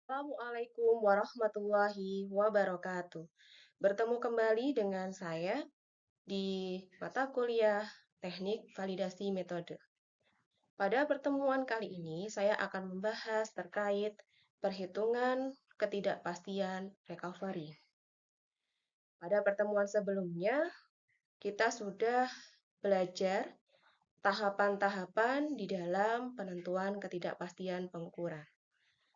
Assalamualaikum warahmatullahi wabarakatuh. Bertemu kembali dengan saya di mata kuliah Teknik Validasi Metode. Pada pertemuan kali ini, saya akan membahas terkait perhitungan ketidakpastian recovery. Pada pertemuan sebelumnya, kita sudah belajar tahapan-tahapan di dalam penentuan ketidakpastian pengukuran.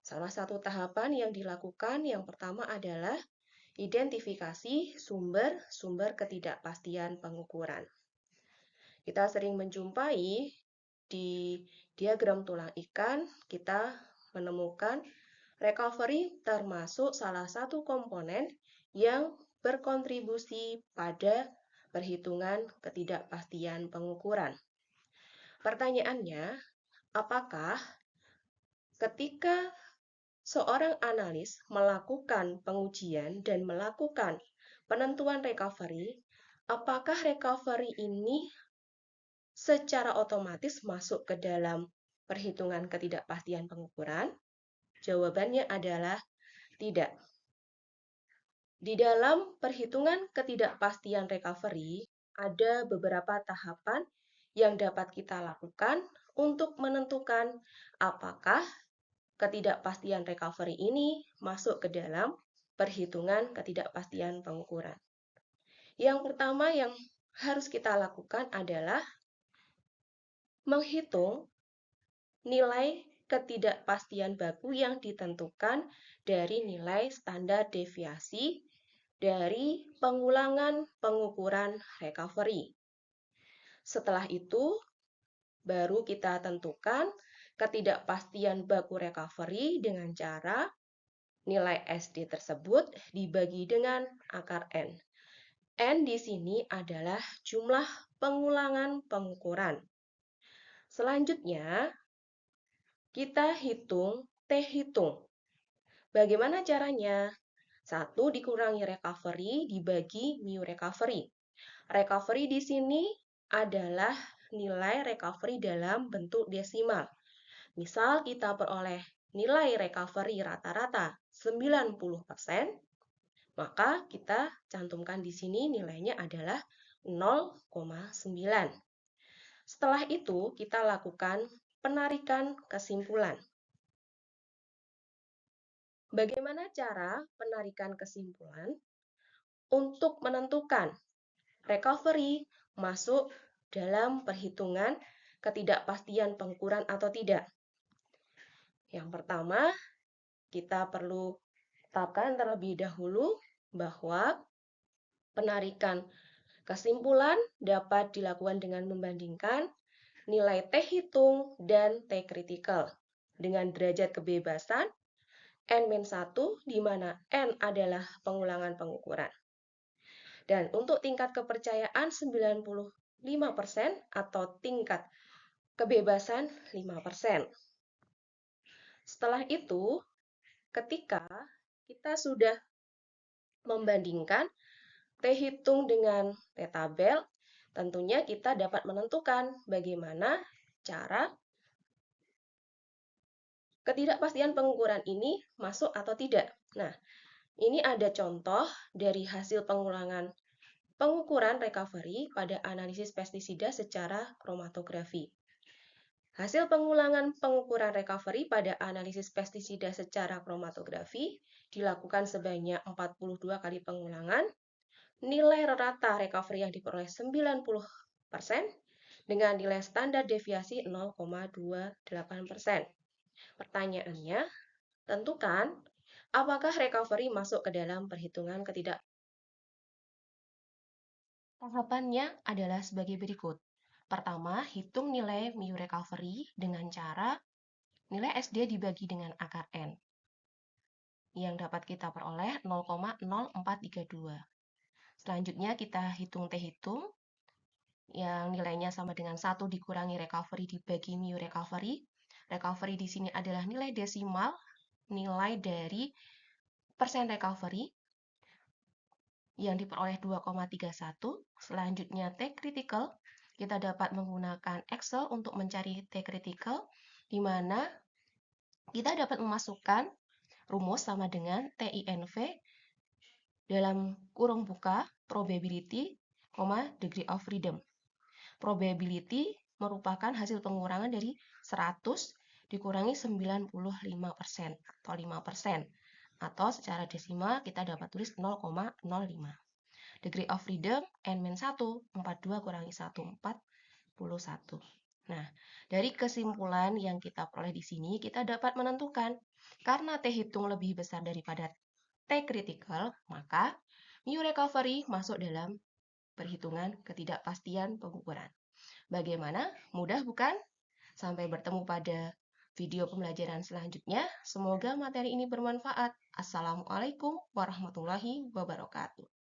Salah satu tahapan yang dilakukan yang pertama adalah identifikasi sumber-sumber ketidakpastian pengukuran. Kita sering menjumpai di diagram tulang ikan, kita menemukan recovery termasuk salah satu komponen yang berkontribusi pada perhitungan ketidakpastian pengukuran. Pertanyaannya, apakah ketika seorang analis melakukan pengujian dan melakukan penentuan recovery, apakah recovery ini secara otomatis masuk ke dalam perhitungan ketidakpastian pengukuran? Jawabannya adalah tidak. Di dalam perhitungan ketidakpastian recovery, ada beberapa tahapan yang dapat kita lakukan untuk menentukan apakah ketidakpastian recovery ini masuk ke dalam perhitungan ketidakpastian pengukuran. Yang pertama yang harus kita lakukan adalah menghitung nilai ketidakpastian baku yang ditentukan dari nilai standar deviasi dari pengulangan pengukuran recovery. Setelah itu, baru kita tentukan ketidakpastian baku recovery dengan cara nilai SD tersebut dibagi dengan akar N. N di sini adalah jumlah pengulangan pengukuran. Selanjutnya, kita hitung T hitung. Bagaimana caranya? 1 dikurangi recovery dibagi mu recovery. Recovery di sini adalah nilai recovery dalam bentuk desimal. Misal kita peroleh nilai recovery rata-rata 90%, maka kita cantumkan di sini nilainya adalah 0,9. Setelah itu, kita lakukan penarikan kesimpulan. Bagaimana cara penarikan kesimpulan? Untuk menentukan recovery masuk dalam perhitungan ketidakpastian pengukuran atau tidak. Yang pertama, kita perlu tetapkan terlebih dahulu bahwa penarikan kesimpulan dapat dilakukan dengan membandingkan nilai T hitung dan T critical dengan derajat kebebasan N-1 di mana N adalah pengulangan pengukuran. Dan untuk tingkat kepercayaan 95% atau tingkat kebebasan 5%. Setelah itu, ketika kita sudah membandingkan T hitung dengan T tabel, tentunya kita dapat menentukan bagaimana cara ketidakpastian pengukuran ini masuk atau tidak. Nah, ini ada contoh dari hasil pengulangan pengukuran recovery pada analisis pestisida secara kromatografi. Hasil pengulangan pengukuran recovery pada analisis pestisida secara kromatografi dilakukan sebanyak 42 kali pengulangan. Nilai rata recovery yang diperoleh 90% dengan nilai standar deviasi 0,28%. Pertanyaannya, tentukan apakah recovery masuk ke dalam perhitungan ketidak. Tahapannya adalah sebagai berikut. Pertama, hitung nilai mu recovery dengan cara nilai SD dibagi dengan akar N yang dapat kita peroleh 0,0432. Selanjutnya kita hitung T hitung yang nilainya sama dengan 1 dikurangi recovery dibagi mu recovery. Recovery di sini adalah nilai desimal, nilai dari persen recovery yang diperoleh 2,31. Selanjutnya T critical, kita dapat menggunakan Excel untuk mencari T critical, di mana kita dapat memasukkan rumus sama dengan TINV dalam kurung buka probability, degree of freedom. Probability merupakan hasil pengurangan dari 100 dikurangi 95% atau 5%. Atau secara desimal kita dapat tulis 0,05. Degree of freedom N-1, 42 kurangi 1, 41. Nah, dari kesimpulan yang kita peroleh di sini, kita dapat menentukan karena T hitung lebih besar daripada T critical, maka mu recovery masuk dalam perhitungan ketidakpastian pengukuran. Bagaimana? Mudah bukan? Sampai bertemu pada video pembelajaran selanjutnya. Semoga materi ini bermanfaat. Assalamualaikum warahmatullahi wabarakatuh.